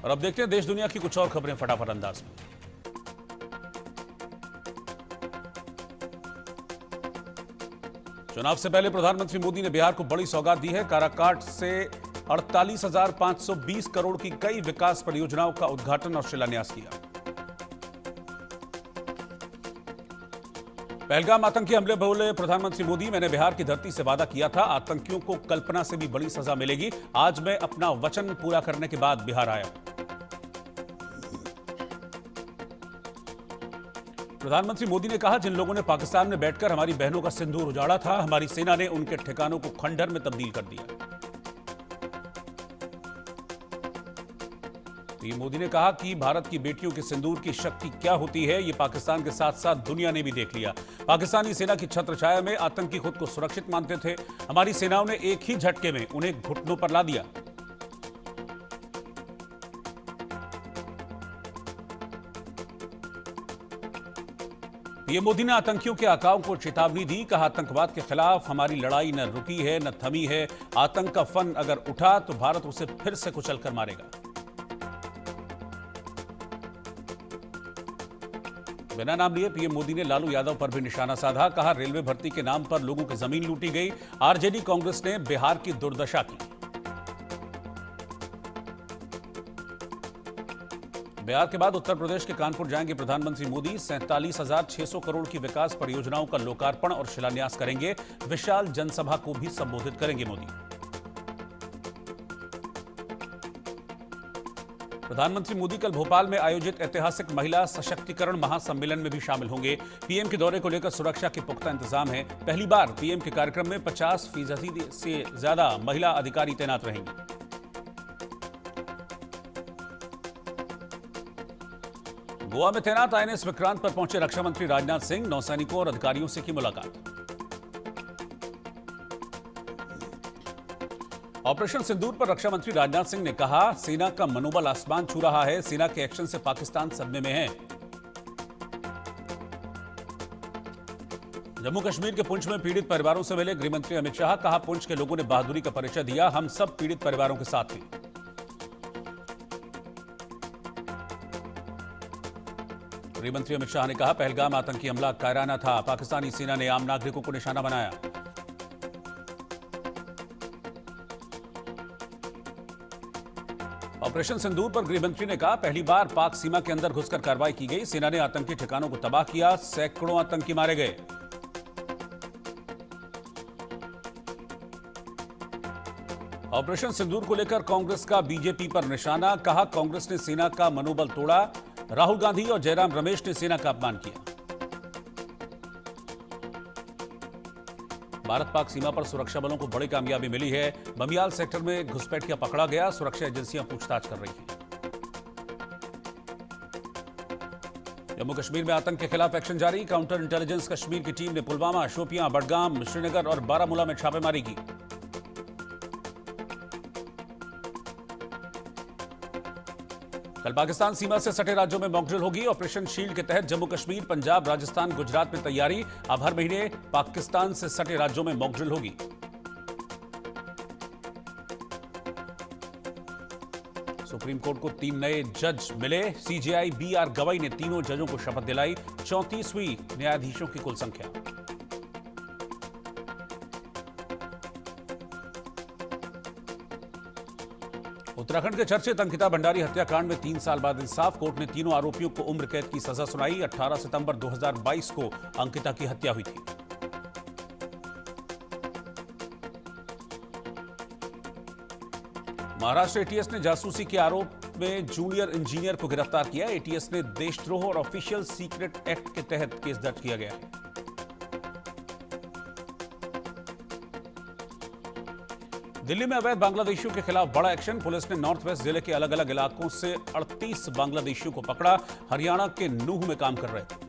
और अब देखते हैं देश दुनिया की कुछ और खबरें फटाफट अंदाज में। चुनाव से पहले प्रधानमंत्री मोदी ने बिहार को बड़ी सौगात दी है। काराकाट से 48,520 करोड़ की कई विकास परियोजनाओं का उद्घाटन और शिलान्यास किया। पहलगाम आतंकी हमले बोले प्रधानमंत्री मोदी, मैंने बिहार की धरती से वादा किया था, आतंकियों को कल्पना से भी बड़ी सजा मिलेगी। आज मैं अपना वचन पूरा करने के बाद बिहार आया। प्रधानमंत्री मोदी ने कहा, जिन लोगों ने पाकिस्तान में बैठकर हमारी बहनों का सिंदूर उजाड़ा था, हमारी सेना ने उनके ठिकानों को खंडहर में तब्दील कर दिया। पीएम मोदी ने कहा कि भारत की बेटियों के सिंदूर की शक्ति क्या होती है, ये पाकिस्तान के साथ साथ दुनिया ने भी देख लिया। पाकिस्तानी सेना की छत्रछाया में आतंकी खुद को सुरक्षित मानते थे, हमारी सेनाओं ने एक ही झटके में उन्हें घुटनों पर ला दिया। पीएम मोदी ने आतंकियों के आकाओं को चेतावनी दी, कहा, आतंकवाद के खिलाफ हमारी लड़ाई न रुकी है न थमी है। आतंक का फन अगर उठा तो भारत उसे फिर से कुचलकर मारेगा। बिना नाम लिए पीएम मोदी ने लालू यादव पर भी निशाना साधा, कहा, रेलवे भर्ती के नाम पर लोगों की जमीन लूटी गई। आरजेडी कांग्रेस ने बिहार की दुर्दशा की। बिहार के बाद उत्तर प्रदेश के कानपुर जाएंगे प्रधानमंत्री मोदी। 47,600 करोड़ की विकास परियोजनाओं का लोकार्पण और शिलान्यास करेंगे। विशाल जनसभा को भी संबोधित करेंगे मोदी। प्रधानमंत्री मोदी कल भोपाल में आयोजित ऐतिहासिक महिला सशक्तिकरण महासम्मेलन में भी शामिल होंगे। पीएम के दौरे को लेकर सुरक्षा के पुख्ता इंतजाम है। पहली बार पीएम के कार्यक्रम में 50% से ज्यादा महिला अधिकारी तैनात रहेंगी। गोवा में तैनात आईएनएस विक्रांत पर पहुंचे रक्षा मंत्री राजनाथ सिंह। नौसैनिकों और अधिकारियों से की मुलाकात। ऑपरेशन सिंदूर पर रक्षा मंत्री राजनाथ सिंह ने कहा, सेना का मनोबल आसमान छू रहा है, सेना के एक्शन से पाकिस्तान सदमे में है। जम्मू कश्मीर के पुंछ में पीड़ित परिवारों से मिले गृहमंत्री अमित शाह, कहा, पुंछ के लोगों ने बहादुरी का परिचय दिया, हम सब पीड़ित परिवारों के साथ हैं। गृहमंत्री अमित शाह ने कहा, पहलगाम आतंकी हमला कायराना था, पाकिस्तानी सेना ने आम नागरिकों को निशाना बनाया। ऑपरेशन सिंदूर पर गृहमंत्री ने कहा, पहली बार पाक सीमा के अंदर घुसकर कार्रवाई की गई, सेना ने आतंकी ठिकानों को तबाह किया, सैकड़ों आतंकी मारे गए। ऑपरेशन सिंदूर को लेकर कांग्रेस का बीजेपी पर निशाना, कहा, कांग्रेस ने सेना का मनोबल तोड़ा, राहुल गांधी और जयराम रमेश ने सेना का अपमान किया। भारत पाक सीमा पर सुरक्षा बलों को बड़ी कामयाबी मिली है। बमियाल सेक्टर में घुसपैठिया पकड़ा गया, सुरक्षा एजेंसियां पूछताछ कर रही हैं। जम्मू कश्मीर में आतंक के खिलाफ एक्शन जारी, काउंटर इंटेलिजेंस कश्मीर की टीम ने पुलवामा, शोपियां, बडगाम, श्रीनगर और बारामूला में छापेमारी की। कल पाकिस्तान सीमा से सटे राज्यों में मॉकड्रिल होगी। ऑपरेशन शील्ड के तहत जम्मू कश्मीर, पंजाब, राजस्थान, गुजरात में तैयारी। अब हर महीने पाकिस्तान से सटे राज्यों में मॉकड्रिल होगी। सुप्रीम कोर्ट को 3 नए जज मिले। सीजेआई बीआर गवई ने तीनों जजों को शपथ दिलाई। 34वीं न्यायाधीशों की कुल संख्या। उत्तराखंड के चर्चित अंकिता भंडारी हत्याकांड में 3 साल बाद इंसाफ। कोर्ट ने तीनों आरोपियों को उम्र कैद की सजा सुनाई। 18 सितंबर 2022 को अंकिता की हत्या हुई थी। महाराष्ट्र एटीएस ने जासूसी के आरोप में जूनियर इंजीनियर को गिरफ्तार किया। एटीएस ने देशद्रोह और ऑफिशियल सीक्रेट एक्ट के तहत केस दर्ज किया गया है। दिल्ली में अवैध बांग्लादेशियों के खिलाफ बड़ा एक्शन। पुलिस ने नॉर्थ वेस्ट जिले के अलग अलग इलाकों से 38 बांग्लादेशियों को पकड़ा। हरियाणा के नूह में काम कर रहे थे।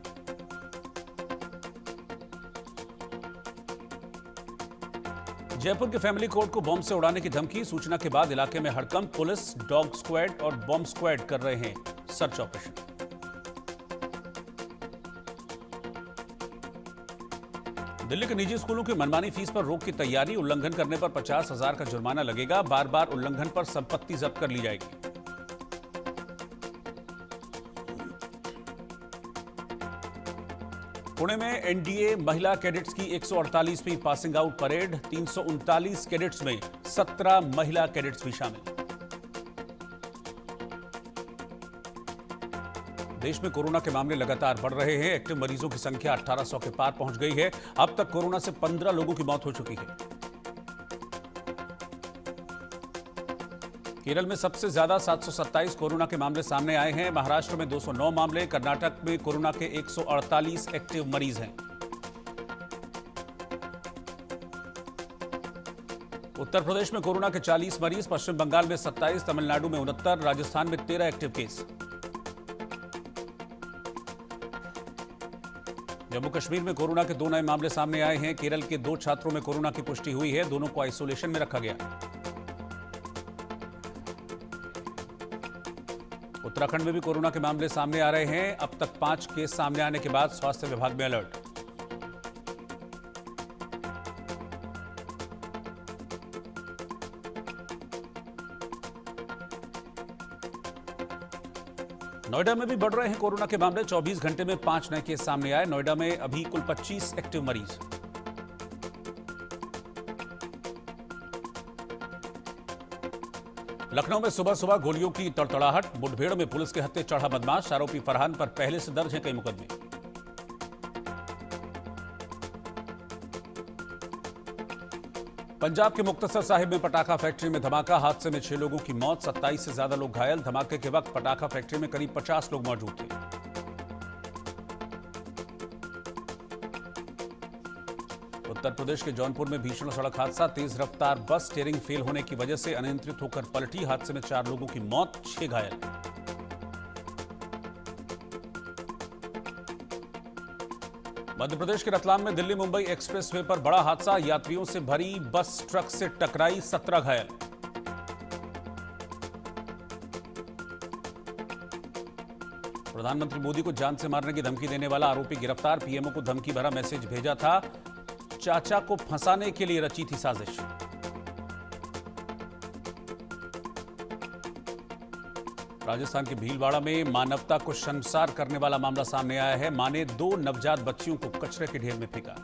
जयपुर के फैमिली कोर्ट को बॉम्ब से उड़ाने की धमकी। सूचना के बाद इलाके में हड़कंप। पुलिस, डॉग स्क्वाड और बॉम्ब स्क्वाड कर रहे हैं सर्च ऑपरेशन। दिल्ली के निजी स्कूलों की मनमानी फीस पर रोक की तैयारी। उल्लंघन करने पर 50,000 का जुर्माना लगेगा। बार बार उल्लंघन पर संपत्ति जब्त कर ली जाएगी। पुणे में एनडीए महिला कैडेट्स की 148वीं पासिंग आउट परेड। 339 कैडेट्स में 17 महिला कैडेट्स भी शामिल। देश में कोरोना के मामले लगातार बढ़ रहे हैं। एक्टिव मरीजों की संख्या 1800 के पार पहुंच गई है। अब तक कोरोना से 15 लोगों की मौत हो चुकी है। केरल में सबसे ज्यादा 727 कोरोना के मामले सामने आए हैं। महाराष्ट्र में 209 मामले। कर्नाटक में कोरोना के 148 एक्टिव मरीज हैं। उत्तर प्रदेश में कोरोना के 40 मरीज। पश्चिम बंगाल में 27, तमिलनाडु में 69, राजस्थान में 13 एक्टिव केस। जम्मू कश्मीर में कोरोना के 2 नए मामले सामने आए हैं। केरल के 2 छात्रों में कोरोना की पुष्टि हुई है। दोनों को आइसोलेशन में रखा गया। उत्तराखंड में भी कोरोना के मामले सामने आ रहे हैं। अब तक 5 केस सामने आने के बाद स्वास्थ्य विभाग में अलर्ट। नोएडा में भी बढ़ रहे हैं कोरोना के मामले। 24 घंटे में 5 नए केस सामने आए। नोएडा में अभी कुल 25 एक्टिव मरीज। लखनऊ में सुबह सुबह गोलियों की तड़तड़ाहट। मुठभेड़ में पुलिस के हत्थे चढ़ा बदमाश। आरोपी फरहान पर पहले से दर्ज हैं कई मुकदमे। पंजाब के मुक्तसर साहिब में पटाखा फैक्ट्री में धमाका। हादसे में 6 लोगों की मौत, 27 से ज्यादा लोग घायल। धमाके के वक्त पटाखा फैक्ट्री में करीब 50 लोग मौजूद थे। उत्तर प्रदेश के जौनपुर में भीषण सड़क हादसा। तेज रफ्तार बस स्टीयरिंग फेल होने की वजह से अनियंत्रित होकर पलटी। हादसे में 4 लोगों की मौत, 6 घायल। मध्य प्रदेश के रतलाम में दिल्ली मुंबई एक्सप्रेसवे पर बड़ा हादसा। यात्रियों से भरी बस ट्रक से टकराई, 17 घायल। प्रधानमंत्री मोदी को जान से मारने की धमकी देने वाला आरोपी गिरफ्तार। पीएमओ को धमकी भरा मैसेज भेजा था। चाचा को फंसाने के लिए रची थी साजिश। राजस्थान के भीलवाड़ा में मानवता को शर्मसार करने वाला मामला सामने आया है। मां ने 2 नवजात बच्चियों को कचरे के ढेर में फेंका।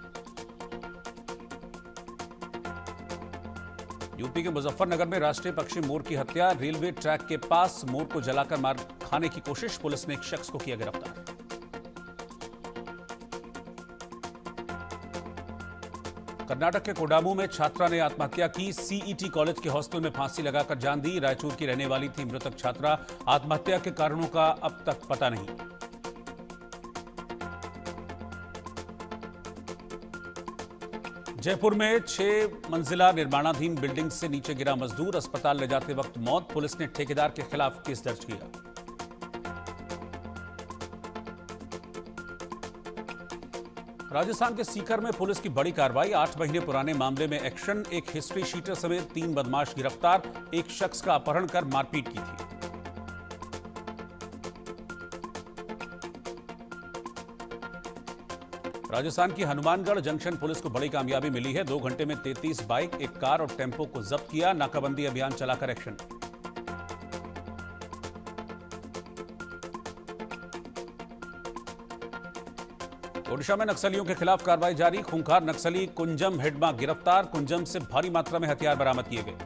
यूपी के मुजफ्फरनगर में राष्ट्रीय पक्षी मोर की हत्या। रेलवे ट्रैक के पास मोर को जलाकर मार खाने की कोशिश। पुलिस ने एक शख्स को किया गिरफ्तार। कर्नाटक के कोडामू में छात्रा ने आत्महत्या की। सीईटी कॉलेज के हॉस्टल में फांसी लगाकर जान दी। रायचूर की रहने वाली थी मृतक छात्रा। आत्महत्या के कारणों का अब तक पता नहीं। जयपुर में 6 मंजिला निर्माणाधीन बिल्डिंग से नीचे गिरा मजदूर। अस्पताल ले जाते वक्त मौत। पुलिस ने ठेकेदार के खिलाफ केस दर्ज किया। राजस्थान के सीकर में पुलिस की बड़ी कार्रवाई। 8 महीने पुराने मामले में एक्शन। एक हिस्ट्री शीटर समेत 3 बदमाश गिरफ्तार। एक शख्स का अपहरण कर मारपीट की थी। राजस्थान की हनुमानगढ़ जंक्शन पुलिस को बड़ी कामयाबी मिली है। 2 घंटे में 33 बाइक, एक कार और टेम्पो को जब्त किया। नाकाबंदी अभियान चलाकर एक्शन। ओडिशा में नक्सलियों के खिलाफ कार्रवाई जारी। खूंखार नक्सली कुंजम हेडमा गिरफ्तार। कुंजम से भारी मात्रा में हथियार बरामद किए गए।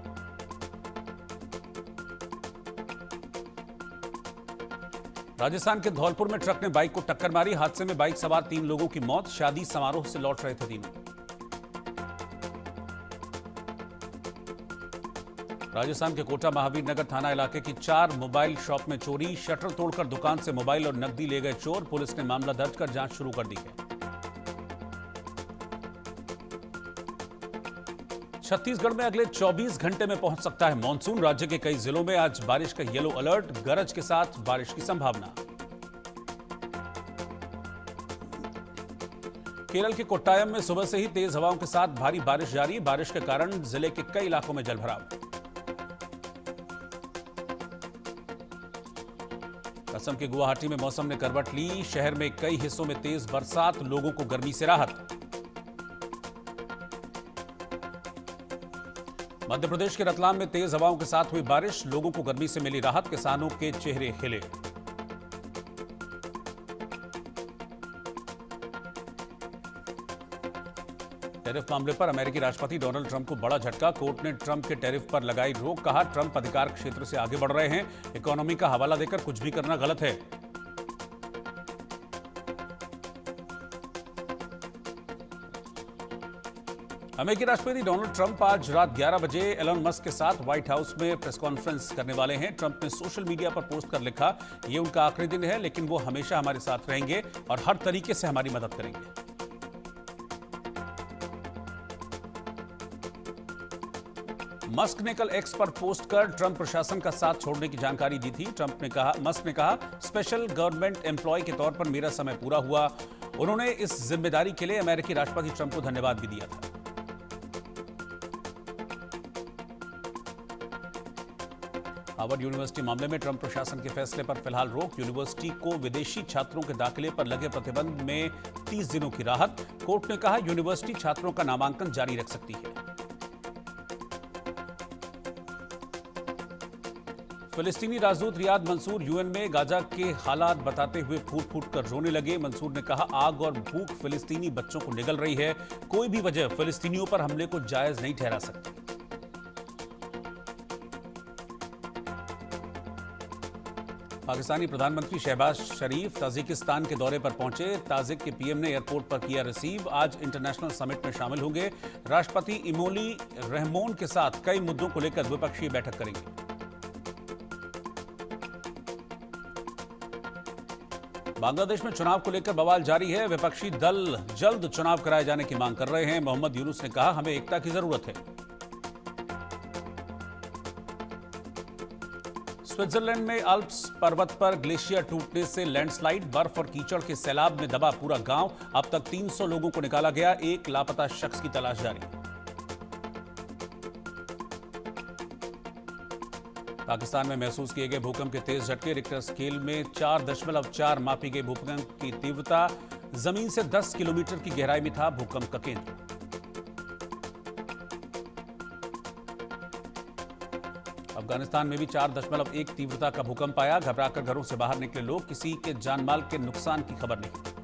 राजस्थान के धौलपुर में ट्रक ने बाइक को टक्कर मारी। हादसे में बाइक सवार 3 लोगों की मौत। शादी समारोह से लौट रहे थे तीनों। राजस्थान के कोटा महावीर नगर थाना इलाके की 4 मोबाइल शॉप में चोरी। शटर तोड़कर दुकान से मोबाइल और नकदी ले गए चोर। पुलिस ने मामला दर्ज कर जांच शुरू कर दी है। छत्तीसगढ़ में अगले 24 घंटे में पहुंच सकता है मॉनसून। राज्य के कई जिलों में आज बारिश का येलो अलर्ट। गरज के साथ बारिश की संभावना। केरल के कोट्टायम में सुबह से ही तेज हवाओं के साथ भारी बारिश जारी। बारिश के कारण जिले के कई इलाकों में जलभराव। असम के गुवाहाटी में मौसम ने करवट ली। शहर में कई हिस्सों में तेज बरसात। लोगों को गर्मी से राहत। मध्य प्रदेश के रतलाम में तेज हवाओं के साथ हुई बारिश। लोगों को गर्मी से मिली राहत। किसानों के चेहरे खिले। टैरिफ मामले पर अमेरिकी राष्ट्रपति डोनाल्ड ट्रंप को बड़ा झटका। कोर्ट ने ट्रंप के टैरिफ पर लगाई रोक। कहा, ट्रंप अधिकार क्षेत्र से आगे बढ़ रहे हैं। इकोनॉमी का हवाला देकर कुछ भी करना गलत है। अमेरिकी राष्ट्रपति डोनाल्ड ट्रंप आज रात 11 बजे एलन मस्क के साथ व्हाइट हाउस में प्रेस कॉन्फ्रेंस करने वाले हैं। ट्रंप ने सोशल मीडिया पर पोस्ट कर लिखा, ये उनका आखिरी दिन है, लेकिन वो हमेशा हमारे साथ रहेंगे और हर तरीके से हमारी मदद करेंगे। मस्क ने कल एक्स पर पोस्ट कर ट्रंप प्रशासन का साथ छोड़ने की जानकारी दी थी। मस्क ने कहा, स्पेशल गवर्नमेंट एम्प्लॉय के तौर पर मेरा समय पूरा हुआ। उन्होंने इस जिम्मेदारी के लिए अमेरिकी राष्ट्रपति ट्रंप को धन्यवाद भी दिया था। हार्वर्ड यूनिवर्सिटी मामले में ट्रंप प्रशासन के फैसले पर फिलहाल रोक। यूनिवर्सिटी को विदेशी छात्रों के दाखिले पर लगे प्रतिबंध में 30 दिनों की राहत। कोर्ट ने कहा, यूनिवर्सिटी छात्रों का नामांकन जारी रख सकती है। फिलिस्तीनी राजदूत रियाद मंसूर यूएन में गाजा के हालात बताते हुए फूट फूट कर रोने लगे। मंसूर ने कहा, आग और भूख फिलिस्तीनी बच्चों को निगल रही है। कोई भी वजह फिलिस्तीनियों पर हमले को जायज नहीं ठहरा सकती। पाकिस्तानी प्रधानमंत्री शहबाज शरीफ ताजिकिस्तान के दौरे पर पहुंचे। ताजिक के पीएम ने एयरपोर्ट पर किया रिसीव। आज इंटरनेशनल समिट में शामिल होंगे। राष्ट्रपति इमोली रहमोन के साथ कई मुद्दों को लेकर द्विपक्षीय बैठक करेंगे। बांग्लादेश में चुनाव को लेकर बवाल जारी है। विपक्षी दल जल्द चुनाव कराए जाने की मांग कर रहे हैं। मोहम्मद यूनुस ने कहा, हमें एकता की जरूरत है। स्विट्जरलैंड में अल्प्स पर्वत पर ग्लेशियर टूटने से लैंडस्लाइड, बर्फ और कीचड़ के सैलाब में दबा पूरा गांव। अब तक 300 लोगों को निकाला गया। एक लापता शख्स की तलाश जारी। पाकिस्तान में महसूस किए गए भूकंप के तेज झटके। रिक्टर स्केल में 4.4 मापी गई भूकंप की तीव्रता। जमीन से 10 किलोमीटर की गहराई में था भूकंप का केंद्र। अफगानिस्तान में भी 4.1 तीव्रता का भूकंप आया। घबराकर घरों से बाहर निकले लोग। किसी के जानमाल के नुकसान की खबर नहीं।